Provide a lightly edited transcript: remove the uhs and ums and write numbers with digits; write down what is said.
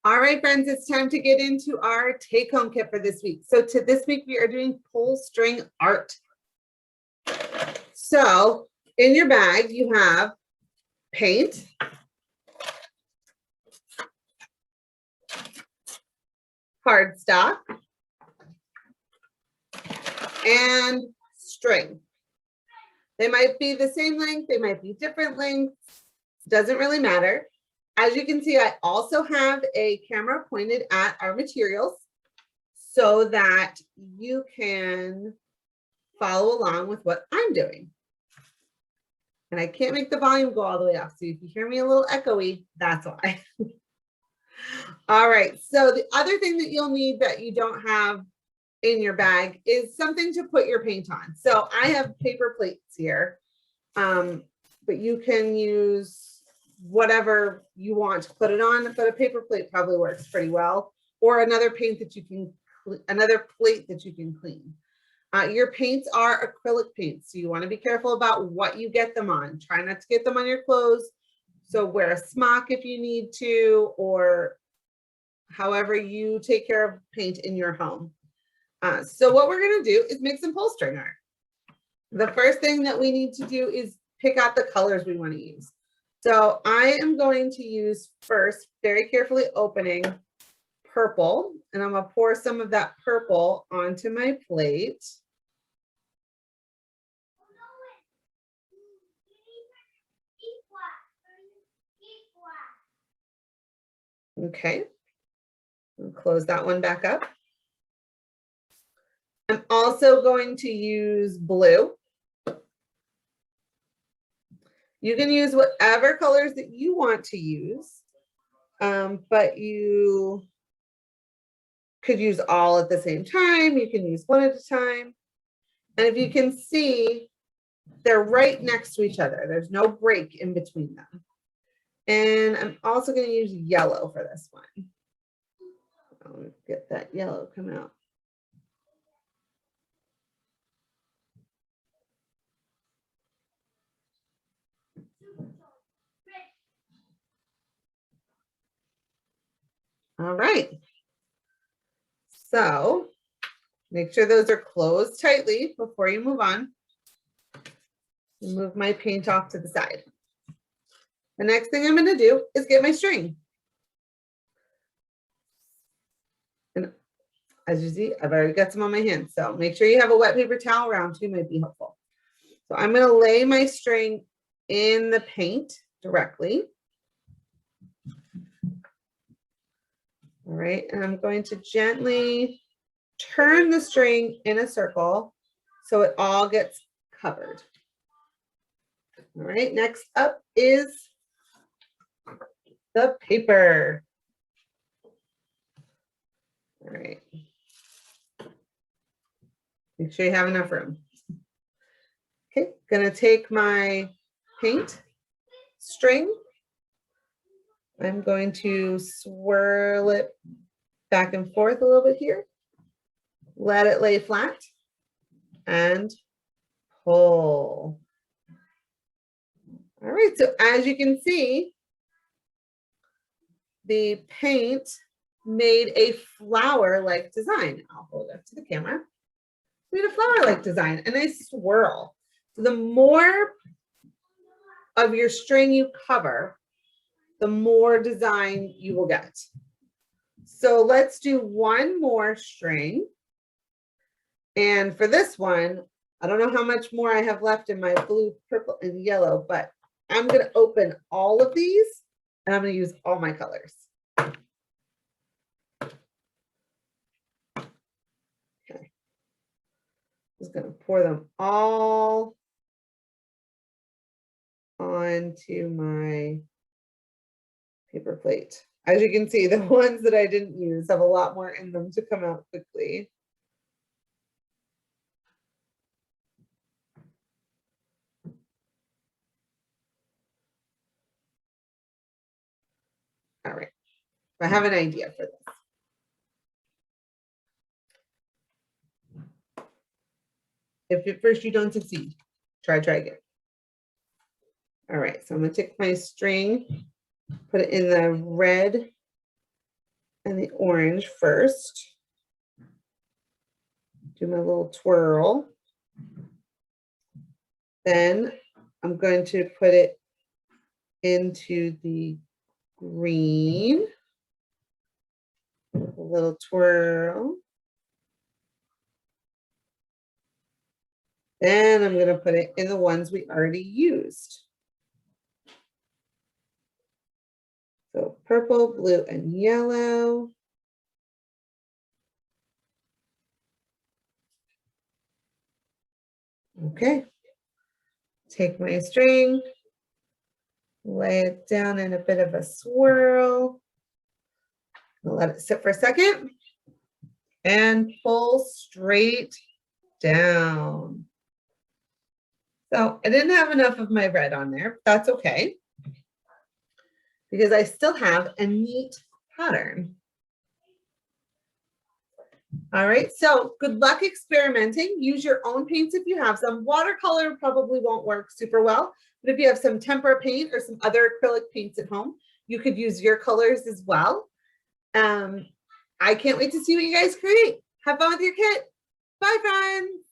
All right, friends, it's time to get into our take-home kit for this week. So this week we are doing pull string art. So in your bag, you have paint, cardstock, and string. They might be the same length, they might be different lengths, doesn't really matter. As you can see, I also have a camera pointed at our materials so that you can follow along with what I'm doing. And I can't make the volume go all the way up. So if you hear me a little echoey, that's why. All right, so the other thing that you'll need that you don't have in your bag is something to put your paint on. So I have paper plates here, but you can use whatever you want to put it on, but a paper plate probably works pretty well, or another paint that you can, another plate that you can clean. Your paints are acrylic paints, so you want to be careful about what you get them on. Try not to get them on your clothes. So wear a smock if you need to, or however you take care of paint in your home. So what we're going to do is make some pull string art. The first thing that we need to do is pick out the colors we want to use. So I am going to use first, very carefully opening purple, and I'm going to pour some of that purple onto my plate. Okay, I'll close that one back up. I'm also going to use blue. You can use whatever colors that you want to use, but you could use all at the same time. You can use one at a time. And if you can see, they're right next to each other. There's no break in between them. And I'm also going to use yellow for this one. I'll get that yellow come out. All right. So make sure those are closed tightly before you move on. Move my paint off to the side. The next thing I'm going to do is get my string. And as you see, I've already got some on my hands. So make sure you have a wet paper towel around too, might be helpful. So I'm going to lay my string in the paint directly. All right, and I'm going to gently turn the string in a circle so it all gets covered. All right, next up is the paper. All right. Make sure you have enough room. Okay, gonna take my paint string. I'm going to swirl it back and forth a little bit here. Let it lay flat and pull. All right, so as you can see, the paint made a flower-like design. I'll hold it up to the camera. Made a flower-like design, and I swirl. So the more of your string you cover, the more design you will get. So let's do one more string. And for this one, I don't know how much more I have left in my blue, purple, and yellow, but I'm going to open all of these and I'm going to use all my colors. Okay. Just going to pour them all onto my paper plate. As you can see, the ones that I didn't use have a lot more in them to come out quickly. All right, I have an idea for this. If at first you don't succeed, try again. All right, so I'm gonna take my string, put it in the red and the orange first. Do my little twirl. Then I'm going to put it into the green. A little twirl. Then I'm going to put it in the ones we already used. So purple, blue, and yellow. Okay. Take my string, lay it down in a bit of a swirl. I'll let it sit for a second and pull straight down. So I didn't have enough of my red on there, but that's okay, because I still have a neat pattern. All right, so good luck experimenting. Use your own paints if you have some. Watercolor probably won't work super well, but if you have some tempera paint or some other acrylic paints at home, you could use your colors as well. I can't wait to see what you guys create. Have fun with your kit. Bye, friends.